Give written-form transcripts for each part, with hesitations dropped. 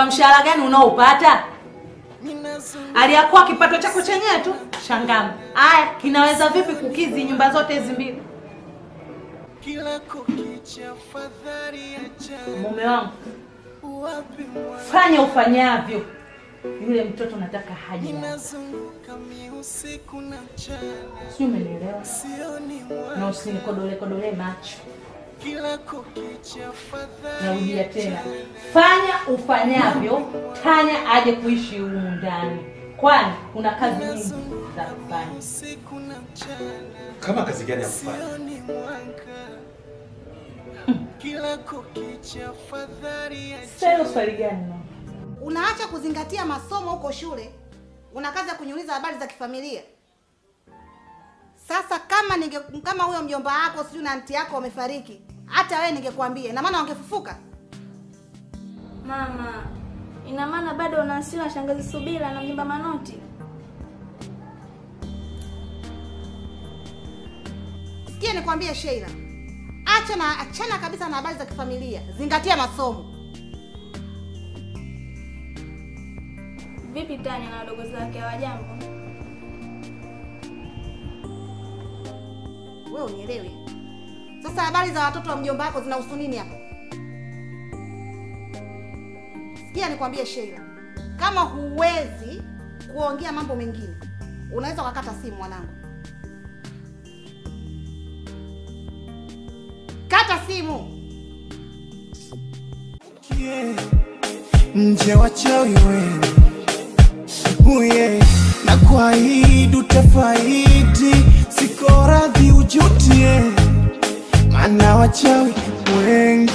mshahara gani unaopata? Aliyakuwa kipato chako chenyewe tu shangamu. Haya, kinaweza vipi kukizi nyumba zote hizi mbili? Mume wangu, fanya ufanyavyo. Yule mtoto nataka haje. Sio, umenielewa? Na usinikodole macho. Narudia tena. Fanya ufanyavyo, Tanya aje kuishi humu ndani. Kwani kuna kazi nyingi za kufanya. Kama kazi gani ya kufanya? Sio swali gani no? Unaacha kuzingatia masomo huko shule, una kazi ya kunyuliza habari za kifamilia. Sasa kama huyo mjomba wako sio na anti yako wamefariki, hata wewe ningekwambia, na maana wangefufuka. Mama, ina maana bado unasiwa shangazi Subira na mjomba Manoti? Sikia nikwambie Sheila, achana kabisa na habari za kifamilia. Zingatia masomo. Vipi Tanya na wadogo zake hawajambo? Wewe unielewe. Sasa habari za watoto wa mjomba wako zinahusu nini hapa? Sikia nikwambie Sheila, kama huwezi kuongea mambo mengine, unaweza kukata simu mwanangu. Kata simu. Nje wachawi wewe. Uye, na kuahidi utafaidi, siko radhi ujutie, maana wachawi wengi.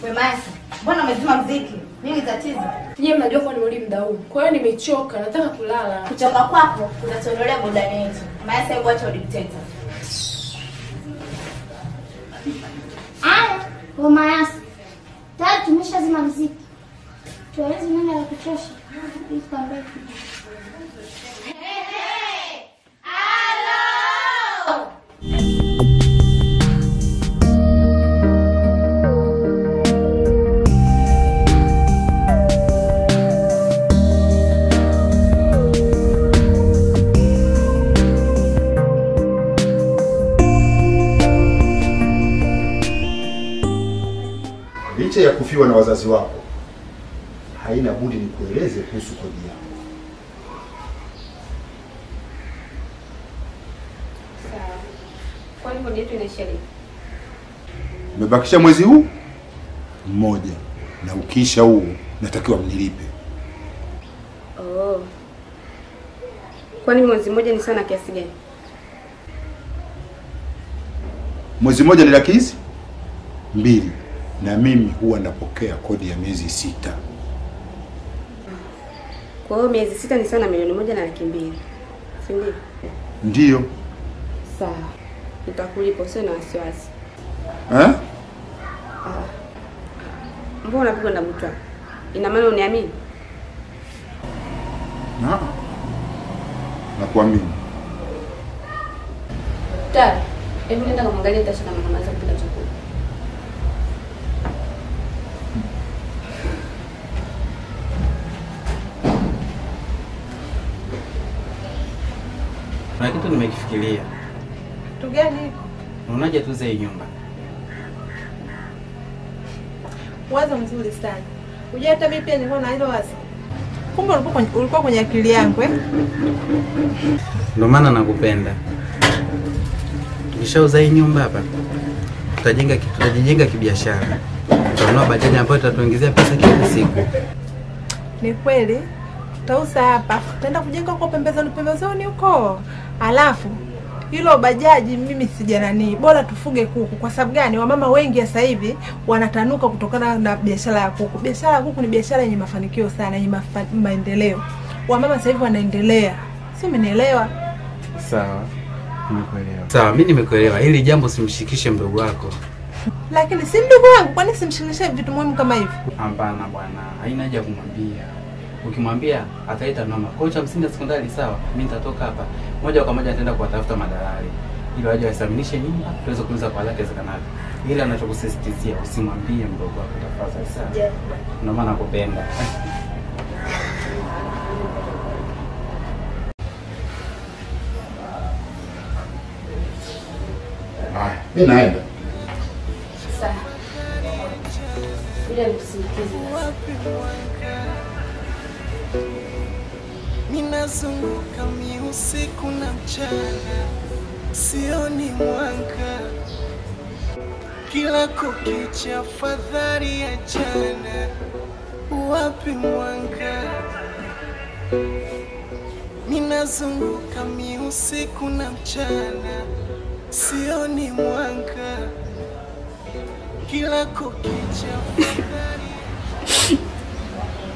Wemasi, mbona umezima muziki? Nini tatizo? Yeye mnajua kwa nini muda huu. Kwa hiyo nimechoka, nataka kulala. Kuchoka kwako utatondolea burudani yetu. Maana sasa acha udikteta. Mayasa. Tayari tumeshazima muziki. Tueleze nini la kuchosha. Ikambe. Hello! Licha ya kufiwa na wazazi wako, haina budi nikueleze kuhusu kodi yako. Sawa. Kwa nini kodi yetu inaisha lini? Umebakisha mwezi huu mmoja, na ukiisha huu natakiwa mnilipe. Oh. Kwani mwezi mmoja ni sana kiasi gani? Mwezi mmoja ni 200,000. Na mimi huwa napokea kodi ya miezi 6. Kwa hiyo miezi 6 ni sana 1,200,000. Si ndio? Ndio. Sawa. Nitakulipa, usio na wasiwasi. Mbona unapigwa na butwa? Ina maana uniamini? Nakuamini. Tayari. Hebu nenda kumwangalia Tasha kama anaweza kupika chakula. Na kitu nimekifikiria. Kitu gani? Unaonaje tuuze hii nyumba? Wazo mzuri sana. Unajua hata mimi pia nilikuwa na hilo wazo. Kumbe ulikuwa kwenye akili yangu Ndio maana nakupenda. Tukishauza hii nyumba hapa, tutajijenga kibiashara. Tutanunua bajaji ambayo itatuingizia pesa kila siku. Ni kweli. Tutauza hapa, tutaenda kujenga huko pembezoni huko. Alafu hilo bajaji mimi sijanani, bora tufuge kuku. Kwa sababu gani? Wamama wengi sasa hivi wanatanuka kutokana na biashara ya kuku. Biashara ya kuku ni biashara yenye mafanikio sana, yenye maendeleo. Wamama sasa hivi wanaendelea. Si umenielewa? Sawa. Nimekuelewa. Sawa, mimi nimekuelewa. Hili jambo simshikishe mdogo wako. Lakini si ndugu wangu, kwani simshirikishe vitu muhimu kama hivi? Hapana bwana, haina haja kumwambia. Ukimwambia ataita noma. Kocha msingi sekondari sawa, mimi nitatoka hapa. Moja kwa moja nitaenda kuwatafuta madalali ili waje wasaminishe nyumba tuweze kuuza kwa haraka iwezekanavyo. Ila ninachokusisitizia usimwambie mdogo wako tafadhali sana. Ndio maana nakupenda. Mimi naenda. Sawa. Bila msindikizi. Ninazunguka usiku na mchana, sioni mwanga. Kila kukicha fadhali ya jana, wapi mwanga? Ninazunguka usiku na mchana, sioni mwanga. Kila kukicha fadhali.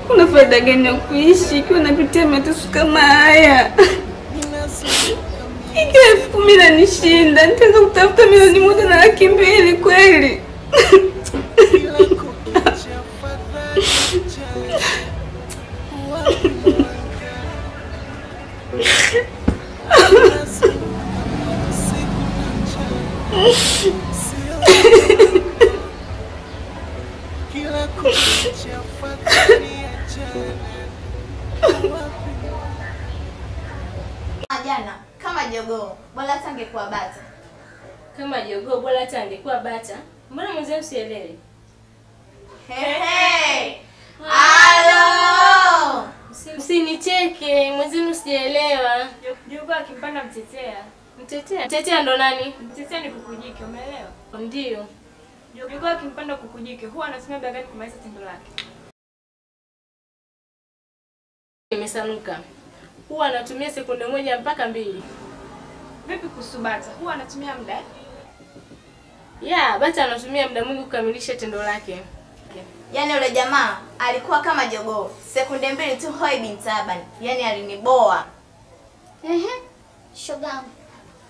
Kuna faida gani ya kuishi ikiwa napitia mateso kama haya? Ikiwa 10,000 inanishinda, nitaanza kutafuta 1,200,000 kweli? Jana kama jogoo bora hata angekuwa bata. Kama jogoo bora hata angekuwa bata. Mbona mzee msielewi? Hehe. Halo. Msinicheke, mwenzenu sijaelewa. Jogoo akimpanda mtetea. Mtetea? Mtetea ndo nani? Mtetea ni kukujike, umeelewa? Ndio. Jogoo akimpanda kukujike huwa anatumia muda gani kumaliza tendo lake? Imesanuka. Huwa anatumia sekunde 1 mpaka 2. Vipi kuhusu bata? Huwa anatumia muda? Bata anatumia muda mwingi kukamilisha tendo lake. Yaani yule jamaa alikuwa kama jogoo. Sekunde 2 tu hoi bintaban. Yaani aliniboa. Shogangu.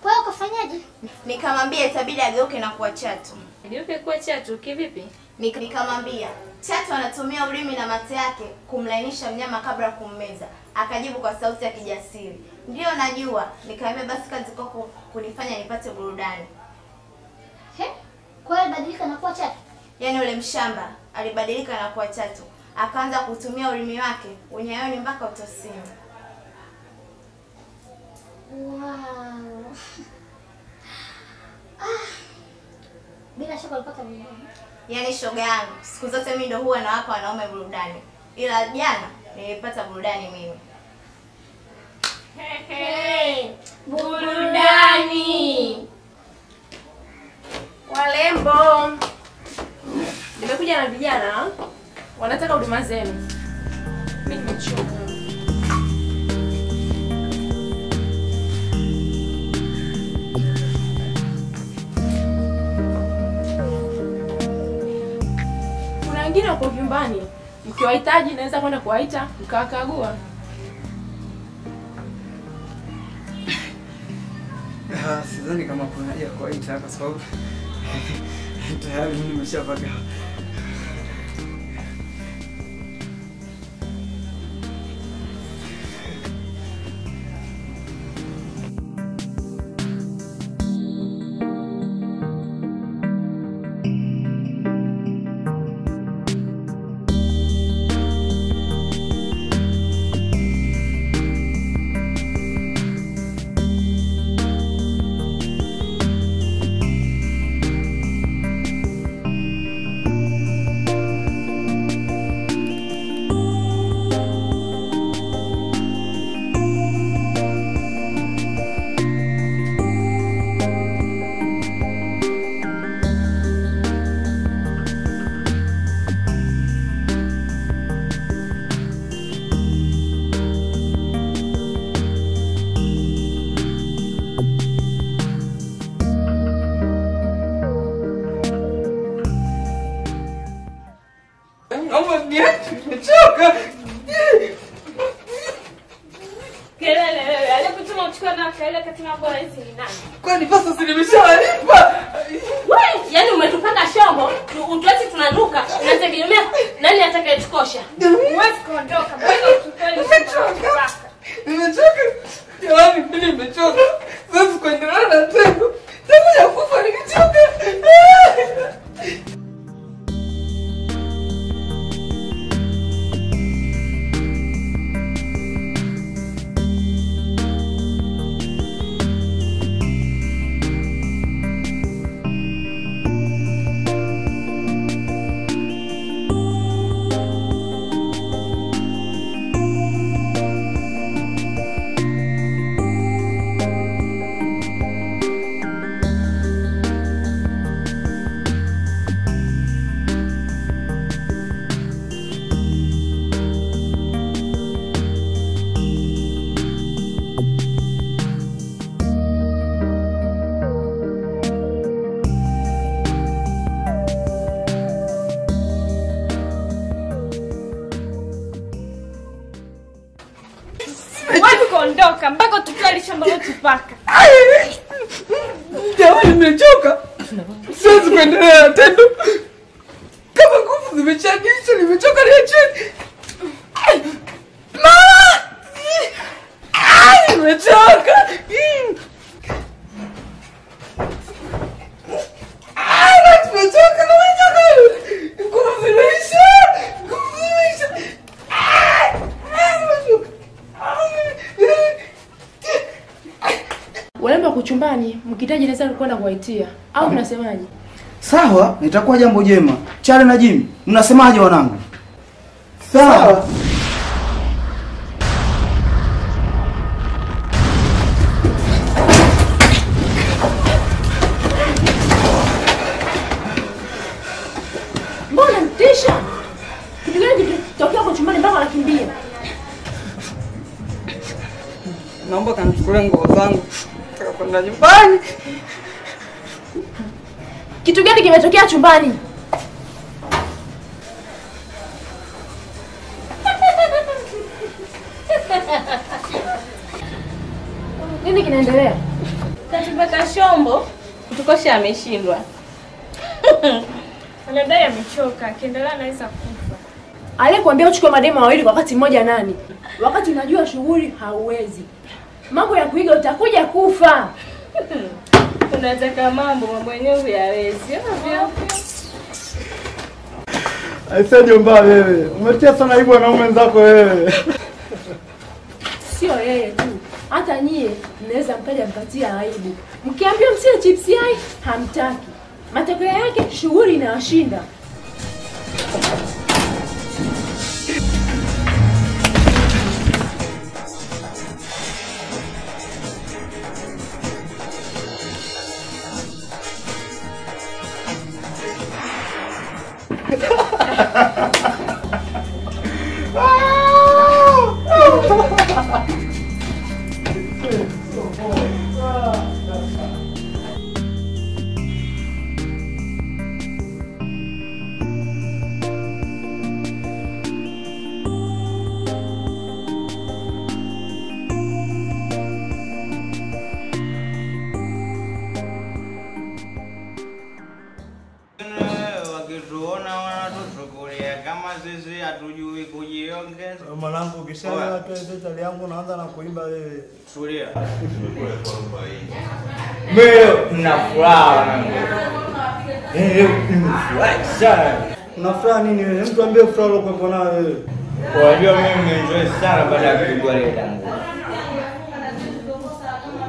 Kwa hiyo ukafanyaje? Nikamwambia itabidi ageuke na kuwa chatu. Ageuke kuwa chatu kivipi? Nikamwambia chatu anatumia ulimi na mate yake kumlainisha mnyama kabla ya kummeza. Akajibu kwa sauti ya kijasiri, ndio najua. Nikamwambia basi kazi kwako kunifanya nipate burudani. Kwa hiyo badilika na kuwa chatu. Yaani yule mshamba alibadilika na kuwa chatu. Akaanza kutumia ulimi wake unyayoni mpaka utosini. Wow. Bila shaka ulipata burudani. Yaani shoga yangu, siku zote mimi ndo huwa nawapa wanaume burudani. Ila jana nilipata burudani mimi. Burudani. Walembo. Nimekuja na vijana. Wanataka huduma zenu. Mimi nimechoka. Kuna wengine wako vyumbani. Mkiwahitaji naweza kwenda kuwaita mkawakagua. Sidhani kama kuna haja ya kuwaita kwa sababu tayari mimi nimeshapaka. Nimechoka. Kelele wewe, aliyekutuma uchukue na kelele katika bora hizi ni nani? Kwani pesa si nimeshalipa? Wewe, yani umetupaka shombo, utuache tunanuka, unategemea nani atakayetukosha? Huwezi kuondoka, mbona utukali? Nimechoka. Nimechoka. Jamani, mimi nimechoka. Sasa kuendelea na tendo. Sasa ya kufa nimechoka. ondoka mpaka tutoe ile shamba lote paka. Jamani nimechoka. Siwezi kuendelea tena. Kama nguvu zimechangisha nimechoka niacheni. Mama! Nimechoka. Nimechoka. Nguvu zimeisha. Wale wa kuchumbani mkitaji naweza kwenda kuwaitia au mnasemaje? Sawa, nitakuwa jambo jema. Chale na Jimmy, mnasemaje wanangu? Sawa. Mbona mtisha? Kitu gani kitokea kwa chumbani mpaka anakimbia? Naomba kanichukulie nguo zangu. Nataka kwenda nyumbani. Kitu gani kimetokea chumbani? Nini kinaendelea? Katupaka shombo kutukosha ameshindwa. Anadai amechoka, akiendelea anaweza kufa. Aliyekuambia uchukue mademu wawili kwa wakati mmoja nani? Wakati unajua shughuli hauwezi. Mambo ya kuiga utakuja kufa. Unataka mambo yenyewe huyawezi. Aisaje mbaya wewe. Umetia sana aibu na wenzako wewe. Sio yeye tu. Hata nyie mnaweza mkaja mkatia aibu. Mkiambia msile chips yai hamtaki. Matokeo yake shughuli inawashinda. Mwanangu ukishaelewa tu tali yangu naanza na kuimba wewe. Tulia. Mimi na furaha na sana. Una furaha nini wewe? Mtu ambie furaha uko nayo wewe. Unajua mimi nimeenjoy sana baada ya kupigwa ile dangu.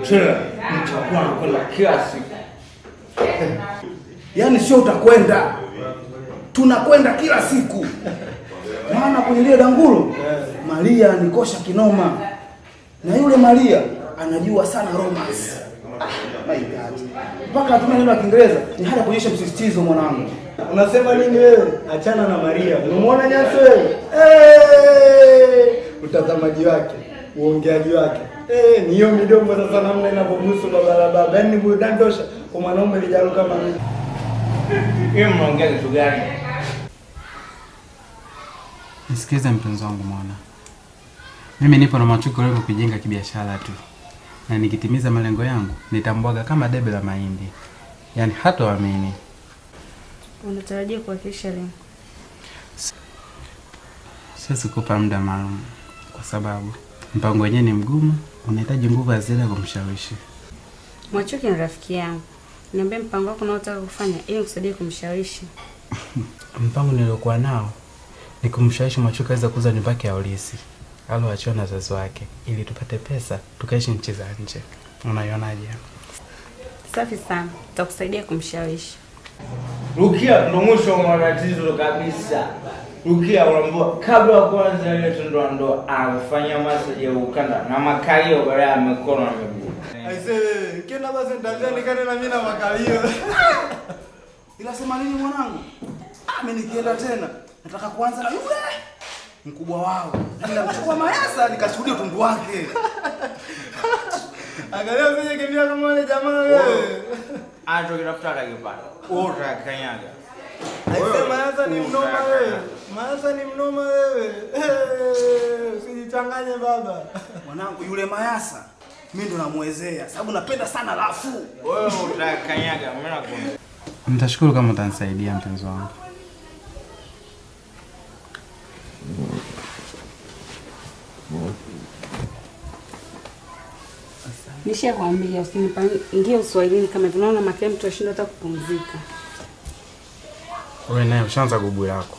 Tena nitakuwa nakwenda kila siku. Yaani sio utakwenda. Tunakwenda kila siku. Maana kwenye ile dangulo Maria nikosha kinoma. Na yule Maria anajua sana romance. My God. Mpaka atumia neno la Kiingereza ni hata kuonyesha msisitizo mwanangu. Unasema nini wewe? Achana na Maria. Unamuona Nyanso wewe? Utazamaji wake, uongeaji wake. Ni hiyo midomo sasa namna inapobusu baba. Yaani burudani tosha kwa mwanaume lijalo kama mimi. Yeye mnaongea kitu gani? Nisikize mpenzi wangu mwana. Mimi nipo na machuko leo kujenga kibiashara tu. Na nikitimiza malengo yangu, nitambwaga kama debe la mahindi. Yaani hata waamini. Unatarajia kuhakikisha lini? Siwezi kupa muda maalum kwa sababu mpango wenyewe ni mgumu, unahitaji nguvu ya ziada kumshawishi. Mwachuki ni rafiki yangu. Niambie mpango wako unaotaka kufanya ili nikusaidie kumshawishi. Mpango niliokuwa nao ni kumshawishi Mwachuki aweze kuuza nyumba yake ya ulisi. Aloachiwa na wazazi wake ili tupate pesa tukaishi nchi za nje. Unaionaje? Safi sana. Tutakusaidia kumshawishi. Rukia ndo mwisho wa matatizo kabisa. Rukia unaambiwa kabla ya kuanza ile tendo la ndoa anafanya masaji ya ukanda na makalio baada ya mikono na miguu. Aise wewe, kiona basi nitaandika na mimi na makalio. Ila sema nini mwanangu? Mimi nikienda tena nataka kuanza na yule mkubwa wao. Nenda mchukua Mayasa nikashuhudia utundu wake. Angalia vile kimya kama wale jamaa wewe. Acho kitafuta kakipata. Ota kanyaga. Aise Mayasa ni mnoma wewe. Mayasa ni mnoma wewe. Usiji Usinichanganye baba. Mwanangu yule Mayasa mimi ndo namuwezea sababu napenda sana rafu. Wewe utakanyaga mimi nakwambia. Nitashukuru kama utanisaidia mpenzi wangu. Nishakwambia usinipangie uswahilini kama tunaona makia mtu ashinda hata kupumzika. Wewe naye ushaanza gubu lako.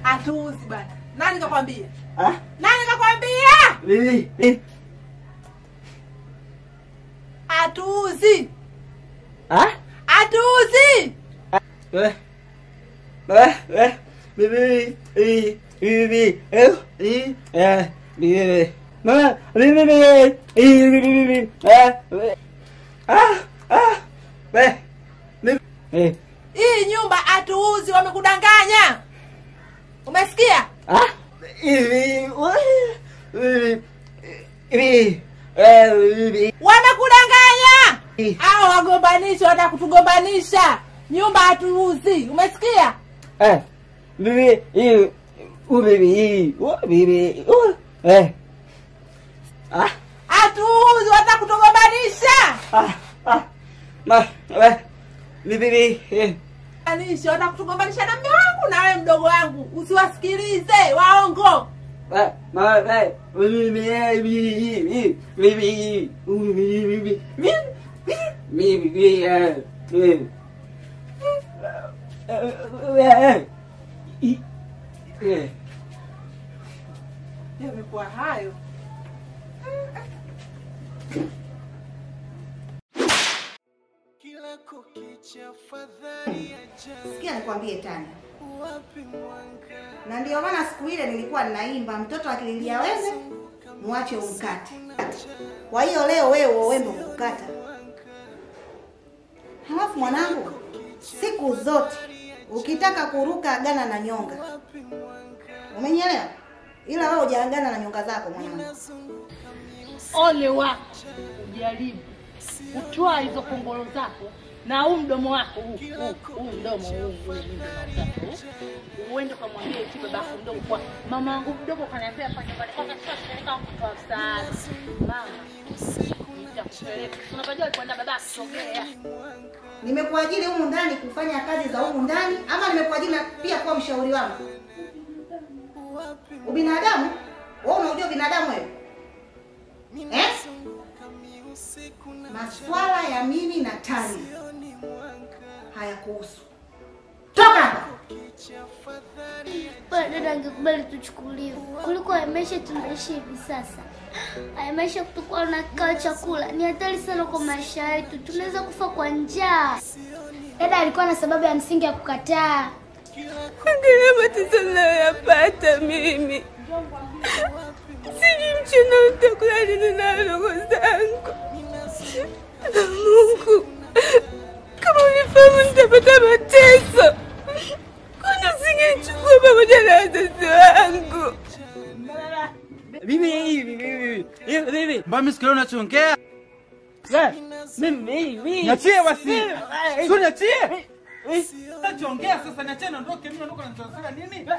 Atuuzi bana. Nani kakwambia? Nani kakwambia? Atuuzi. Atuuzi. Hii nyumba atuuzi, wamekudanganya. Umesikia? Wamekudanganya. Hao wagombanisha wanataka kutugombanisha. Nyumba atuuzi. Umesikia? Atuuzi wanataka kutugombanisha. Anisha wanataka kutugombanisha na mume wangu na wewe mdogo wangu. Usiwasikilize waongo. Yamekuwa hayo. Sikia nikwambie Tanya. Na ndio maana siku ile nilikuwa ninaimba mtoto akililia wembe muache umkate. Kwa hiyo leo wewe wembe ukukata. Halafu mwanangu, siku zote ukitaka kuruka agana na nyonga. Umenielewa? Ila wewe hujaagana na nyonga zako mwanangu. Ole wako ujaribu kutoa hizo kongolo zako na huu mdomo wako huu mdomo uende kumwambia eti babako mdogo kwa mama wangu mdogo kaniambia fanya pale kwa sababu nilikuwa kutoa msaada mama nitakupeleka unapajua kwenda babako sogea. Nimekuajiri humu ndani kufanya kazi za humu ndani ama nimekuajiri pia kuwa mshauri wangu? Ubinadamu? Wewe unajua binadamu wewe? Maswala ya mimi na Tani hayakuhusu. Toka hapa. Dada angekubali tuchukuliwe kuliko haya maisha tunaishi hivi sasa. Haya maisha kutokuwa na kikao chakula ni hatari sana kwa maisha yetu. Tunaweza kufa kwa njaa. Dada alikuwa na sababu ya msingi ya kukataa. Ndio matatizo ninayoyapata mimi. Sijui mchana utakula nini na ndugu zangu. Mungu, kama unifahamu nitapata mateso. Kwani usingenichukua pamoja na wazazi wangu? Bibi. Mbona msikio unachoongea? Mimi. Niachie basi. Sio niachie. Unachoongea sasa niachie niondoke mimi naondoka na nini?